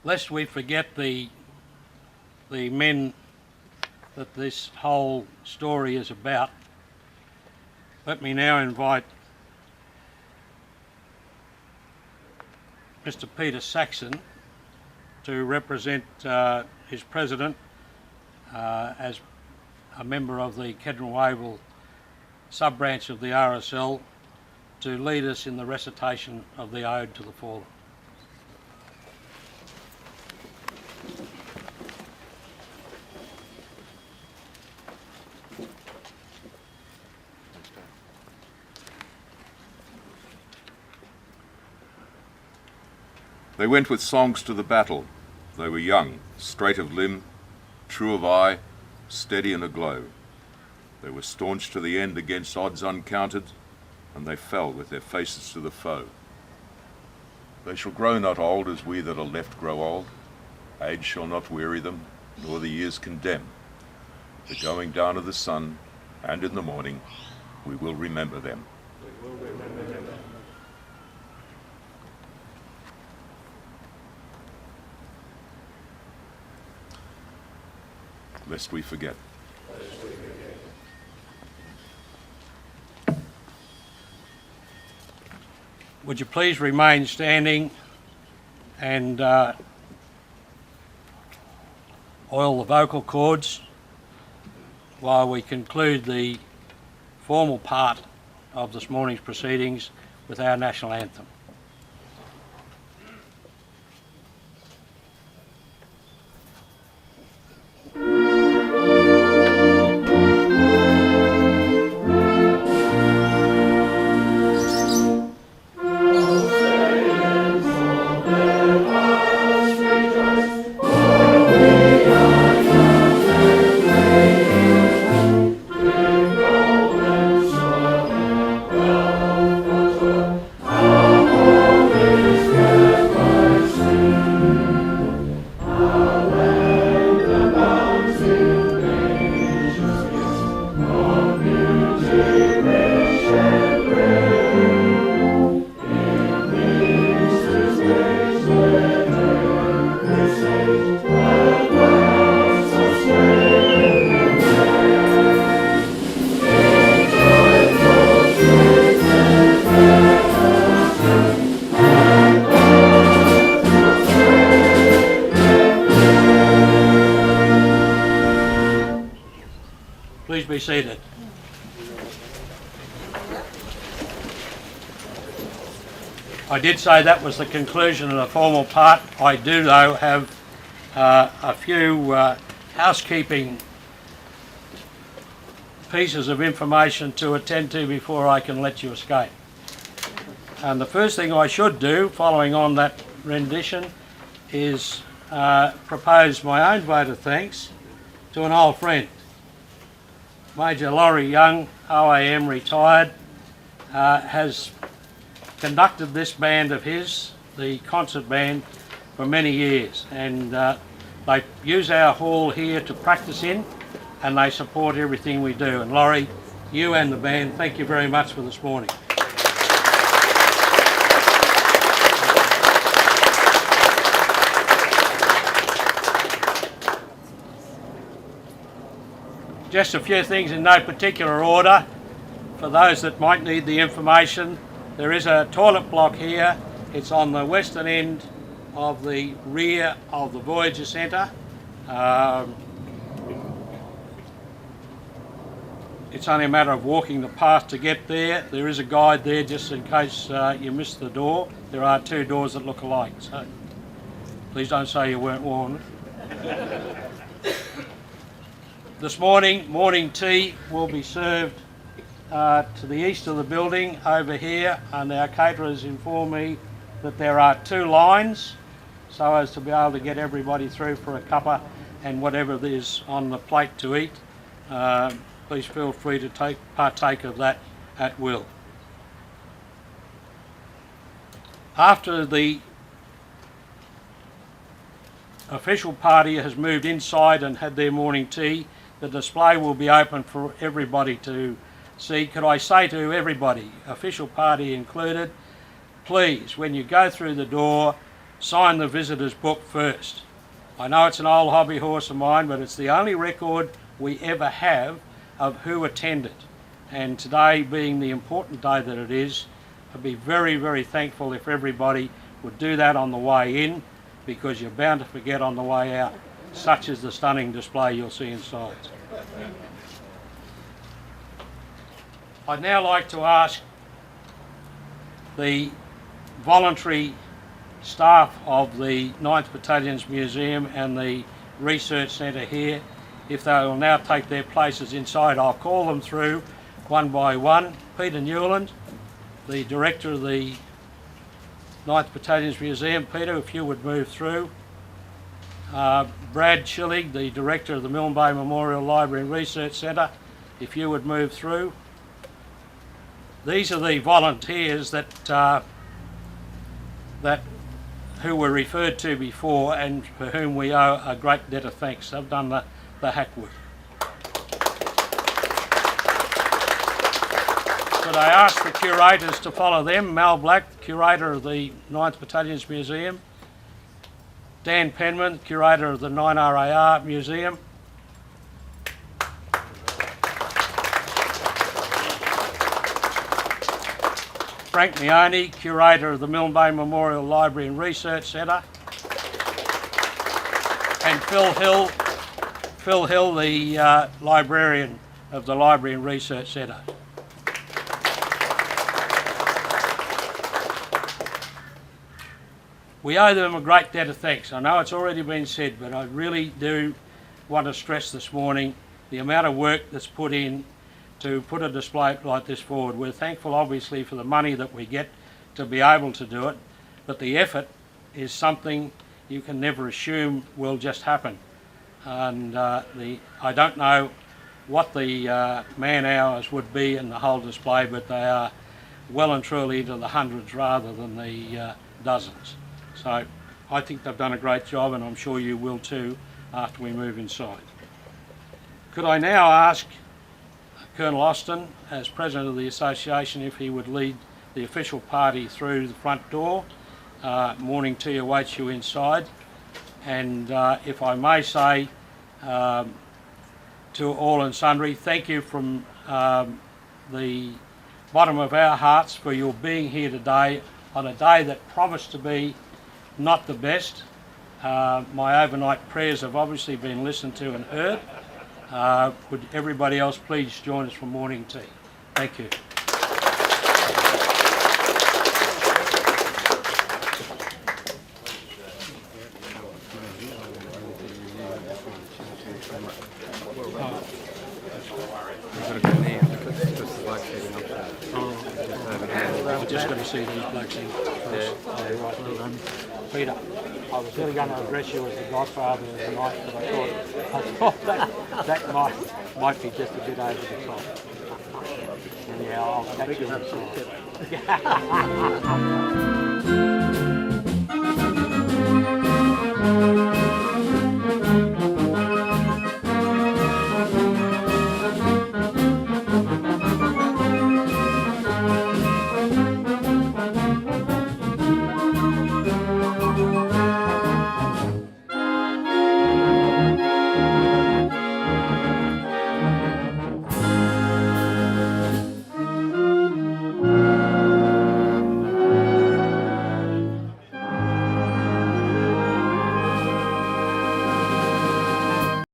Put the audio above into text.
lest we forget the men that this whole story is about, let me now invite Mr. Peter Saxon to represent his president as a member of the Kedron-Wavell sub-branch of the RSL to lead us in the recitation of the Ode to the Fallen. They went with songs to the battle. They were young, straight of limb, true of eye, steady and aglow. They were staunch to the end against odds uncounted, and they fell with their faces to the foe. They shall grow not old as we that are left grow old. Age shall not weary them, nor the years condemn. The going down of the sun, and in the morning, we will remember them. We will remember them. Lest we forget. Would you please remain standing and oil the vocal cords while we conclude the formal part of this morning's proceedings with our national anthem. Please be seated. I did say that was the conclusion of the formal part. I do, though, have a few housekeeping pieces of information to attend to before I can let you escape. And the first thing I should do, following on that rendition, is propose my own vote of thanks to an old friend. Major Laurie Young, OAM retired, has conducted this band of his, the concert band, for many years, and they use our hall here to practice in, and they support everything we do. And Laurie, you and the band, thank you very much for this morning. Just a few things in no particular order. For those that might need the information, there is a toilet block here. It's on the western end of the rear of the Voyager Centre. It's only a matter of walking the path to get there. There is a guide there just in case you missed the door. There are two doors that look alike, so please don't say you weren't warned. This morning, morning tea will be served to the east of the building over here, and our caterers inform me that there are two lines so as to be able to get everybody through for a cuppa and whatever is on the plate to eat. Please feel free to partake of that at will. After the official party has moved inside and had their morning tea, the display will be open for everybody to see. Could I say to everybody, official party included, please, when you go through the door, sign the visitor's book first. I know it's an old hobby horse of mine, but it's the only record we ever have of who attended. And today being the important day that it is, I'd be very, very thankful if everybody would do that on the way in, because you're bound to forget on the way out, such as the stunning display you'll see inside. I'd now like to ask the voluntary staff of the 9th Battalion's Museum and the Research Centre here, if they will now take their places inside. I'll call them through one by one. Peter Newland, the Director of the 9th Battalion's Museum. Peter, if you would move through. Brad Chillig, the Director of the Milne Bay Memorial Library and Research Centre, if you would move through. These are the volunteers that who were referred to before and for whom we owe a great debt of thanks. They've done the hack work. Could I ask the curators to follow them? Mal Black, Curator of the 9th Battalion's Museum. Dan Penman, Curator of the 9RAR Museum. Frank Meone, Curator of the Milne Bay Memorial Library and Research Centre. And Phil Hill, the Librarian of the Library and Research Centre. We owe them a great debt of thanks. I know it's already been said, but I really do want to stress this morning the amount of work that's put in to put a display like this forward. We're thankful obviously for the money that we get to be able to do it, but the effort is something you can never assume will just happen. And I don't know what the man hours would be in the whole display, but they are well and truly into the hundreds rather than the dozens. So I think they've done a great job, and I'm sure you will too after we move inside. Could I now ask Colonel Austin, as President of the Association, if he would lead the official party through the front door. Morning tea awaits you inside. And if I may say to all and sundry, thank you from the bottom of our hearts for your being here today on a day that promised to be not the best. My overnight prayers have obviously been listened to and heard. Would everybody else please join us for morning tea? Thank you. We're just going to see these blokes in first. Peter, I was really going to address you as the godfather of the night, but I thought that might be just a bit over the top. Yeah, I'll catch you inside.